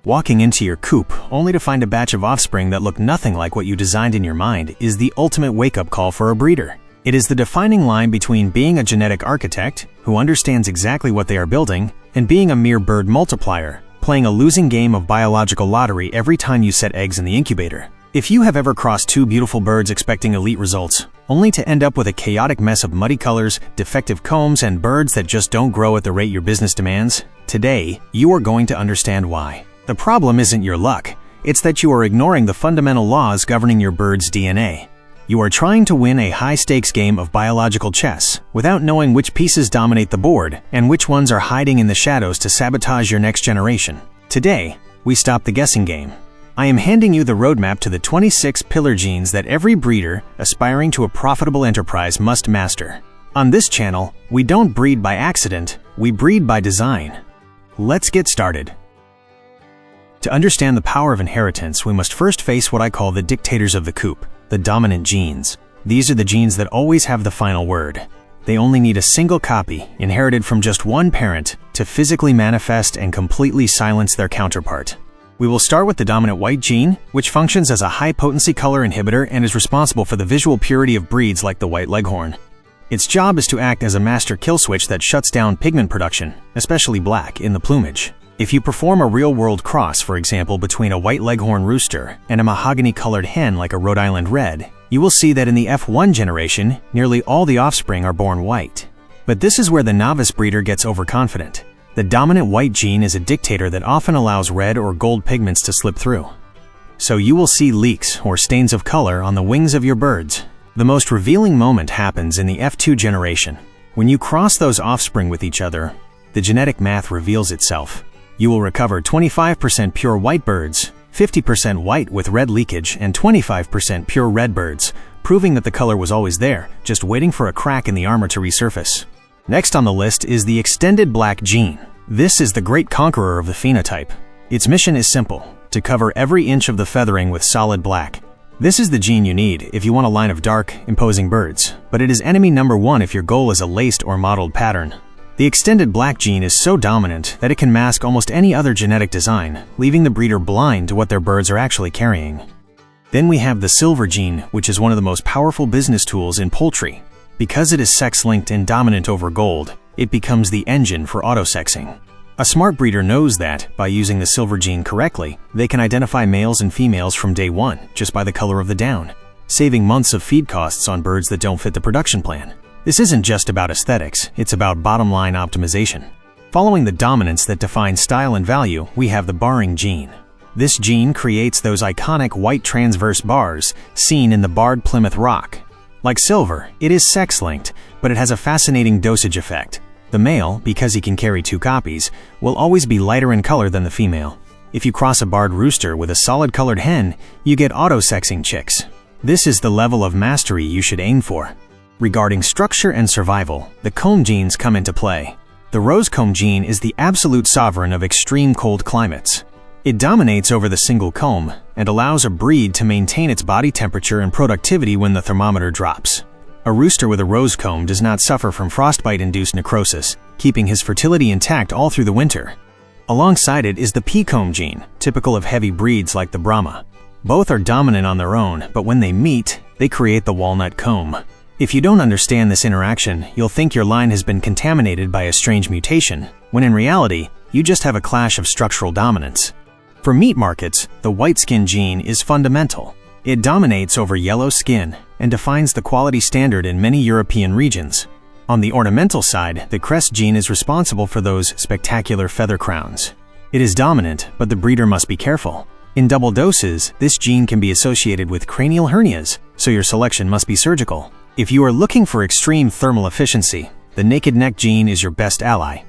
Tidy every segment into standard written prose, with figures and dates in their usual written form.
Walking into your coop only to find a batch of offspring that look nothing like what you designed in your mind is the ultimate wake-up call for a breeder. It is the defining line between being a genetic architect, who understands exactly what they are building, and being a mere bird multiplier, playing a losing game of biological lottery every time you set eggs in the incubator. If you have ever crossed two beautiful birds expecting elite results, only to end up with a chaotic mess of muddy colors, defective combs, and birds that just don't grow at the rate your business demands, today, you are going to understand why. The problem isn't your luck, it's that you are ignoring the fundamental laws governing your bird's DNA. You are trying to win a high-stakes game of biological chess without knowing which pieces dominate the board and which ones are hiding in the shadows to sabotage your next generation. Today, we stop the guessing game. I am handing you the roadmap to the 26 pillar genes that every breeder aspiring to a profitable enterprise must master. On this channel, we don't breed by accident, we breed by design. Let's get started. To understand the power of inheritance, we must first face what I call the dictators of the coop, the dominant genes. These are the genes that always have the final word. They only need a single copy, inherited from just one parent, to physically manifest and completely silence their counterpart. We will start with the dominant white gene, which functions as a high-potency color inhibitor and is responsible for the visual purity of breeds like the white Leghorn. Its job is to act as a master kill switch that shuts down pigment production, especially black, in the plumage. If you perform a real-world cross, for example, between a white Leghorn rooster and a mahogany-colored hen like a Rhode Island red, you will see that in the F1 generation, nearly all the offspring are born white. But this is where the novice breeder gets overconfident. The dominant white gene is a dictator that often allows red or gold pigments to slip through. So you will see leaks or stains of color on the wings of your birds. The most revealing moment happens in the F2 generation. When you cross those offspring with each other, the genetic math reveals itself. You will recover 25% pure white birds, 50% white with red leakage, and 25% pure red birds, proving that the color was always there, just waiting for a crack in the armor to resurface. Next on the list is the extended black gene. This is the great conqueror of the phenotype. Its mission is simple, to cover every inch of the feathering with solid black. This is the gene you need if you want a line of dark, imposing birds, but it is enemy number one if your goal is a laced or mottled pattern. The extended black gene is so dominant that it can mask almost any other genetic design, leaving the breeder blind to what their birds are actually carrying. Then we have the silver gene, which is one of the most powerful business tools in poultry. Because it is sex-linked and dominant over gold, it becomes the engine for autosexing. A smart breeder knows that, by using the silver gene correctly, they can identify males and females from day one just by the color of the down, saving months of feed costs on birds that don't fit the production plan. This isn't just about aesthetics, it's about bottom-line optimization. Following the dominance that defines style and value, we have the barring gene. This gene creates those iconic white transverse bars seen in the barred Plymouth rock. Like silver, it is sex-linked, but it has a fascinating dosage effect. The male, because he can carry two copies, will always be lighter in color than the female. If you cross a barred rooster with a solid-colored hen, you get autosexing chicks. This is the level of mastery you should aim for. Regarding structure and survival, the comb genes come into play. The rose comb gene is the absolute sovereign of extreme cold climates. It dominates over the single comb and allows a breed to maintain its body temperature and productivity when the thermometer drops. A rooster with a rose comb does not suffer from frostbite-induced necrosis, keeping his fertility intact all through the winter. Alongside it is the pea comb gene, typical of heavy breeds like the Brahma. Both are dominant on their own, but when they meet, they create the walnut comb. If you don't understand this interaction, you'll think your line has been contaminated by a strange mutation, when in reality, you just have a clash of structural dominance. For meat markets, the white skin gene is fundamental. It dominates over yellow skin and defines the quality standard in many European regions. On the ornamental side, the Crest gene is responsible for those spectacular feather crowns. It is dominant, but the breeder must be careful. In double doses, this gene can be associated with cranial hernias, so your selection must be surgical. If you are looking for extreme thermal efficiency, the naked neck gene is your best ally.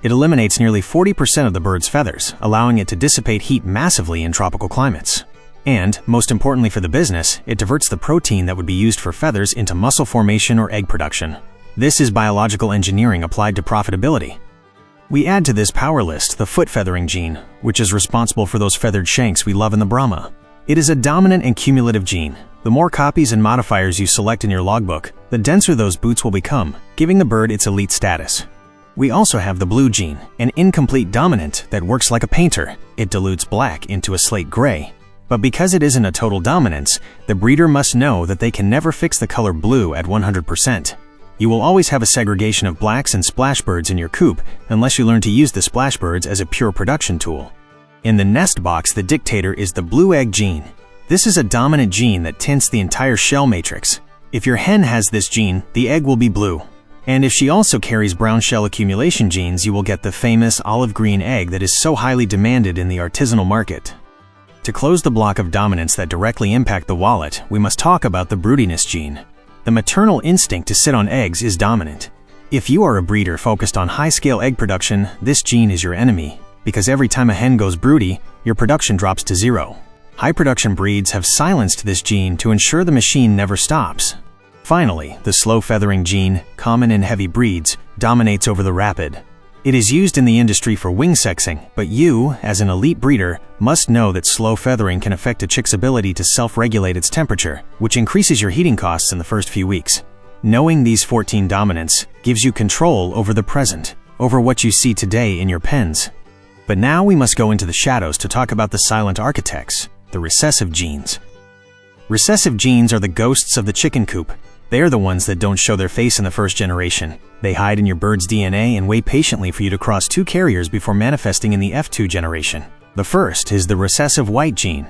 It eliminates nearly 40% of the bird's feathers, allowing it to dissipate heat massively in tropical climates. And, most importantly for the business, it diverts the protein that would be used for feathers into muscle formation or egg production. This is biological engineering applied to profitability. We add to this power list the foot feathering gene, which is responsible for those feathered shanks we love in the Brahma. It is a dominant and cumulative gene. The more copies and modifiers you select in your logbook, the denser those boots will become, giving the bird its elite status. We also have the blue gene, an incomplete dominant that works like a painter. it dilutes black into a slate gray. But because it isn't a total dominance, the breeder must know that they can never fix the color blue at 100%. You will always have a segregation of blacks and splashbirds in your coop unless you learn to use the splashbirds as a pure production tool. In the nest box, the Dictator is the blue egg gene. This is a dominant gene that tints the entire shell matrix. If your hen has this gene, the egg will be blue. And if she also carries brown shell accumulation genes, you will get the famous olive green egg that is so highly demanded in the artisanal market. To close the block of dominance that directly impact the wallet, we must talk about the Broodiness gene. The maternal instinct to sit on eggs is dominant. If you are a breeder focused on high-scale egg production, this gene is your enemy, because every time a hen goes broody, your production drops to zero. High production breeds have silenced this gene to ensure the machine never stops. Finally, the slow feathering gene, common in heavy breeds, dominates over the rapid. It is used in the industry for wing sexing, but you, as an elite breeder, must know that slow feathering can affect a chick's ability to self-regulate its temperature, which increases your heating costs in the first few weeks. Knowing these 14 dominants gives you control over the present, over what you see today in your pens. But now we must go into the shadows to talk about the silent architects, the recessive genes. Recessive genes are the ghosts of the chicken coop. They are the ones that don't show their face in the first generation. They hide in your bird's DNA and wait patiently for you to cross 2 carriers before manifesting in the F2 generation. The first is the Recessive White gene.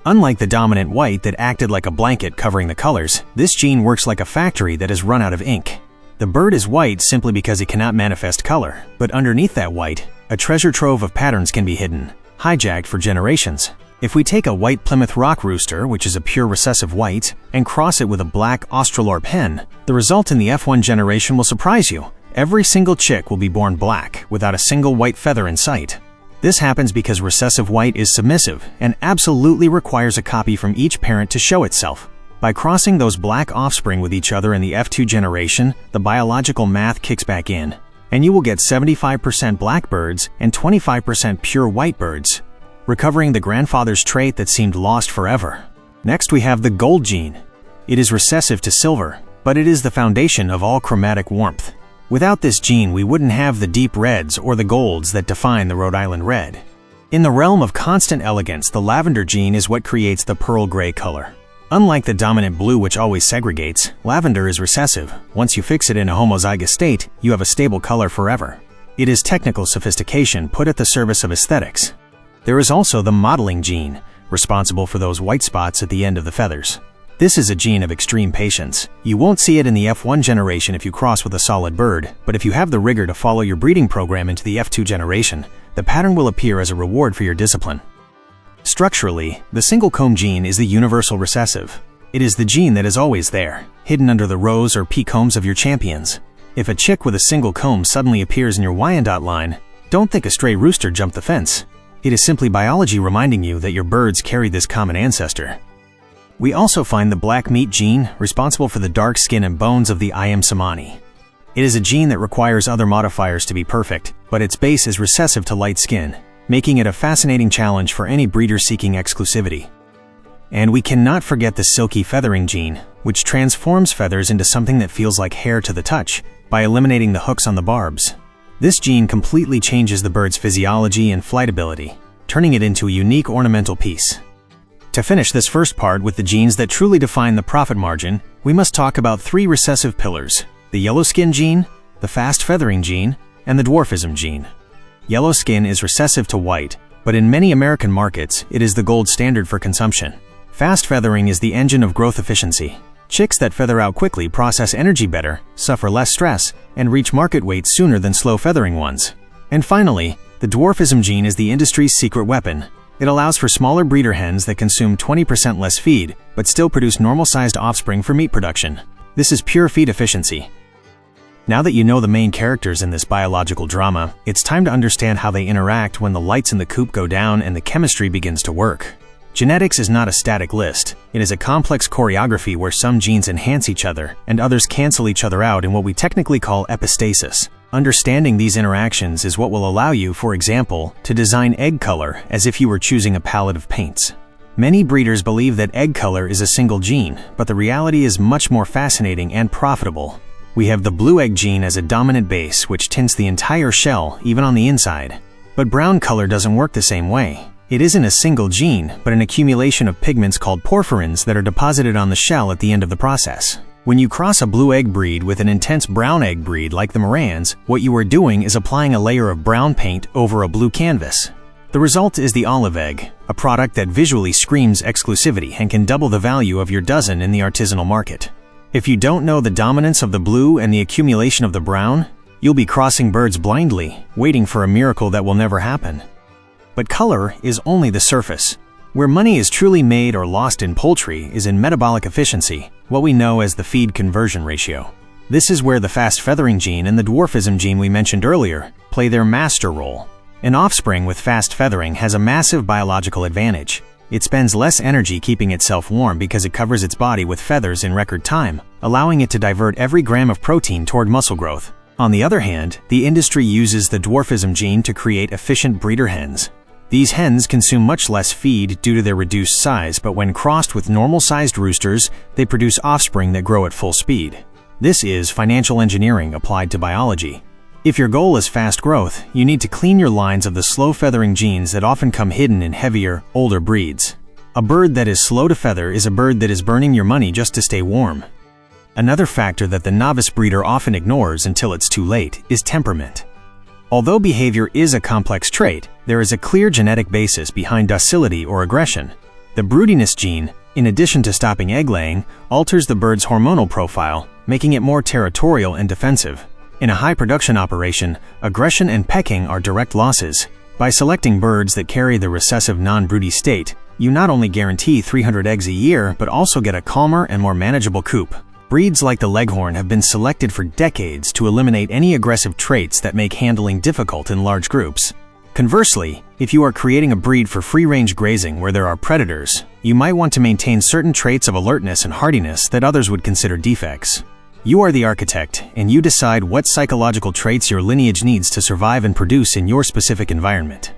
Unlike the dominant white that acted like a blanket covering the colors, this gene works like a factory that has run out of ink. The bird is white simply because it cannot manifest color, but underneath that white, a treasure trove of patterns can be hidden, hijacked for generations. If we take a white Plymouth Rock rooster, which is a pure recessive white, and cross it with a black Australorp hen, the result in the F1 generation will surprise you. Every single chick will be born black, without a single white feather in sight. This happens because recessive white is submissive and absolutely requires a copy from each parent to show itself. By crossing those black offspring with each other in the F2 generation, the biological math kicks back in, and you will get 75% black birds and 25% pure white birds, recovering the grandfather's trait that seemed lost forever. Next we have the gold gene. It is recessive to silver, but it is the foundation of all chromatic warmth. Without this gene, we wouldn't have the deep reds or the golds that define the Rhode Island red. In the realm of constant elegance, the lavender gene is what creates the pearl gray color. Unlike the dominant blue which always segregates, lavender is recessive. Once you fix it in a homozygous state, you have a stable color forever. It is technical sophistication put at the service of aesthetics. There is also the Mottling Gene, responsible for those white spots at the end of the feathers. This is a gene of extreme patience. You won't see it in the F1 generation if you cross with a solid bird, but if you have the rigor to follow your breeding program into the F2 generation, the pattern will appear as a reward for your discipline. Structurally, the single comb gene is the universal recessive. It is the gene that is always there, hidden under the rows or pea combs of your champions. If a chick with a single comb suddenly appears in your Wyandotte line, don't think a stray rooster jumped the fence. It is simply biology reminding you that your birds carry this common ancestor. We also find the black meat gene, responsible for the dark skin and bones of the Samani. It is a gene that requires other modifiers to be perfect, but its base is recessive to light skin, making it a fascinating challenge for any breeder seeking exclusivity. And we cannot forget the Silkie feathering gene, which transforms feathers into something that feels like hair to the touch by eliminating the hooks on the barbs. This gene completely changes the bird's physiology and flight ability, turning it into a unique ornamental piece. To finish this first part with the genes that truly define the profit margin, we must talk about 3 recessive pillars: the yellow skin gene, the fast feathering gene, and the dwarfism gene. Yellow skin is recessive to white, but in many American markets, it is the gold standard for consumption. Fast feathering is the engine of growth efficiency. Chicks that feather out quickly process energy better, suffer less stress, and reach market weight sooner than slow feathering ones. And finally, the dwarfism gene is the industry's secret weapon. It allows for smaller breeder hens that consume 20% less feed, but still produce normal-sized offspring for meat production. This is pure feed efficiency. Now that you know the main characters in this biological drama, it's time to understand how they interact when the lights in the coop go down and the chemistry begins to work. Genetics is not a static list. It is a complex choreography where some genes enhance each other and others cancel each other out in what we technically call epistasis. Understanding these interactions is what will allow you, for example, to design egg color as if you were choosing a palette of paints. Many breeders believe that egg color is a single gene, but the reality is much more fascinating and profitable. We have the blue egg gene as a dominant base which tints the entire shell, even on the inside. But brown color doesn't work the same way. It isn't a single gene, but an accumulation of pigments called porphyrins that are deposited on the shell at the end of the process. When you cross a blue egg breed with an intense brown egg breed like the Morans, what you are doing is applying a layer of brown paint over a blue canvas. The result is the olive egg, a product that visually screams exclusivity and can double the value of your dozen in the artisanal market. If you don't know the dominance of the blue and the accumulation of the brown, you'll be crossing birds blindly, waiting for a miracle that will never happen. But color is only the surface. Where money is truly made or lost in poultry is in metabolic efficiency, what we know as the feed conversion ratio. This is where the fast feathering gene and the dwarfism gene we mentioned earlier play their master role. An offspring with fast feathering has a massive biological advantage. It spends less energy keeping itself warm because it covers its body with feathers in record time, allowing it to divert every gram of protein toward muscle growth. On the other hand, the industry uses the dwarfism gene to create efficient breeder hens. These hens consume much less feed due to their reduced size, but when crossed with normal-sized roosters, they produce offspring that grow at full speed. This is financial engineering applied to biology. If your goal is fast growth, you need to clean your lines of the slow feathering genes that often come hidden in heavier, older breeds. A bird that is slow to feather is a bird that is burning your money just to stay warm. Another factor that the novice breeder often ignores until it's too late is temperament. Although behavior is a complex trait, there is a clear genetic basis behind docility or aggression. The Broodiness gene, in addition to stopping egg laying, alters the bird's hormonal profile, making it more territorial and defensive. In a high-production operation, aggression and pecking are direct losses. By selecting birds that carry the recessive non-broody state, you not only guarantee 300 eggs a year, but also get a calmer and more manageable coop. Breeds like the Leghorn have been selected for decades to eliminate any aggressive traits that make handling difficult in large groups. Conversely, if you are creating a breed for free-range grazing where there are predators, you might want to maintain certain traits of alertness and hardiness that others would consider defects. You are the architect, and you decide what psychological traits your lineage needs to survive and produce in your specific environment.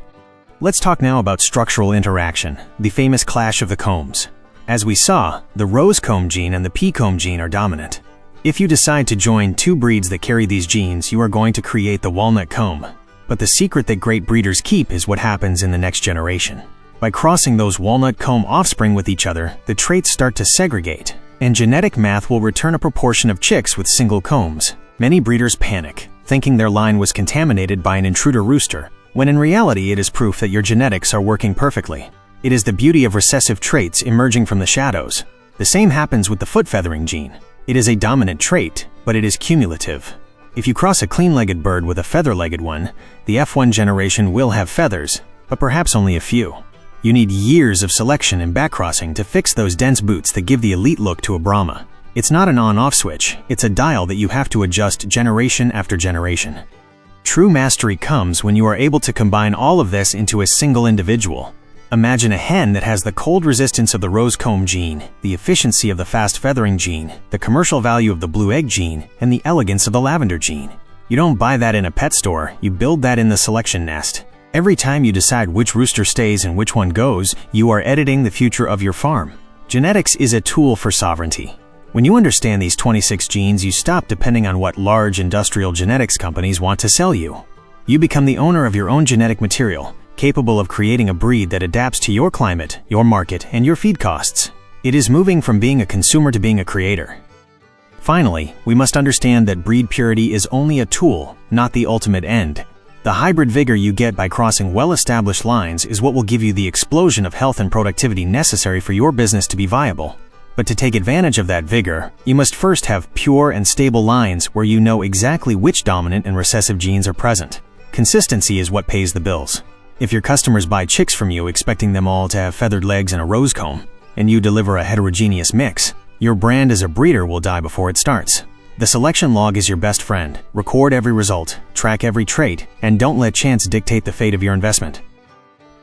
Let's talk now about structural interaction, the famous clash of the combs. As we saw, the rose comb gene and the pea comb gene are dominant. If you decide to join two breeds that carry these genes, you are going to create the walnut comb. But the secret that great breeders keep is what happens in the next generation. By crossing those walnut comb offspring with each other, the traits start to segregate, and genetic math will return a proportion of chicks with single combs. Many breeders panic, thinking their line was contaminated by an intruder rooster, when in reality it is proof that your genetics are working perfectly. It is the beauty of recessive traits emerging from the shadows. The same happens with the foot feathering gene. It is a dominant trait, but it is cumulative. If you cross a clean-legged bird with a feather-legged one, the F1 generation will have feathers, but perhaps only a few. You need years of selection and backcrossing to fix those dense boots that give the elite look to a Brahma. It's not an on-off switch, it's a dial that you have to adjust generation after generation. True mastery comes when you are able to combine all of this into a single individual. Imagine a hen that has the cold resistance of the rose comb gene, the efficiency of the fast feathering gene, the commercial value of the blue egg gene, and the elegance of the lavender gene. You don't buy that in a pet store, you build that in the selection nest. Every time you decide which rooster stays and which one goes, you are editing the future of your farm. Genetics is a tool for sovereignty. When you understand these 26 genes, you stop depending on what large industrial genetics companies want to sell you. You become the owner of your own genetic material, capable of creating a breed that adapts to your climate, your market, and your feed costs. It is moving from being a consumer to being a creator. Finally, we must understand that breed purity is only a tool, not the ultimate end. The hybrid vigor you get by crossing well-established lines is what will give you the explosion of health and productivity necessary for your business to be viable. But to take advantage of that vigor, you must first have pure and stable lines where you know exactly which dominant and recessive genes are present. Consistency is what pays the bills. If your customers buy chicks from you expecting them all to have feathered legs and a rose comb, and you deliver a heterogeneous mix, your brand as a breeder will die before it starts. The selection log is your best friend. Record every result, track every trait, and don't let chance dictate the fate of your investment.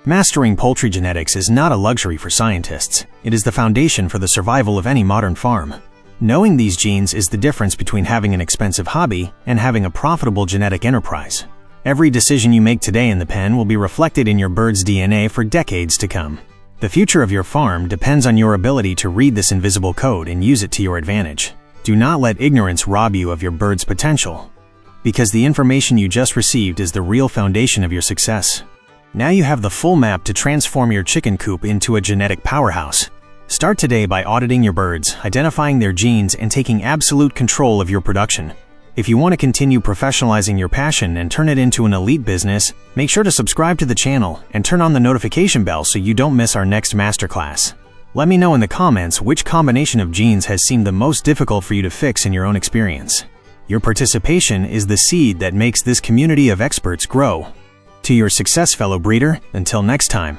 Mastering poultry genetics is not a luxury for scientists. It is the foundation for the survival of any modern farm. Knowing these genes is the difference between having an expensive hobby and having a profitable genetic enterprise. Every decision you make today in the pen will be reflected in your bird's DNA for decades to come. The future of your farm depends on your ability to read this invisible code and use it to your advantage. Do not let ignorance rob you of your bird's potential. because the information you just received is the real foundation of your success. Now you have the full map to transform your chicken coop into a genetic powerhouse. Start today by auditing your birds, identifying their genes, and taking absolute control of your production. If you want to continue professionalizing your passion and turn it into an elite business, make sure to subscribe to the channel and turn on the notification bell so you don't miss our next masterclass. Let me know in the comments which combination of genes has seemed the most difficult for you to fix in your own experience. Your participation is the seed that makes this community of experts grow. To your success, fellow breeder, until next time.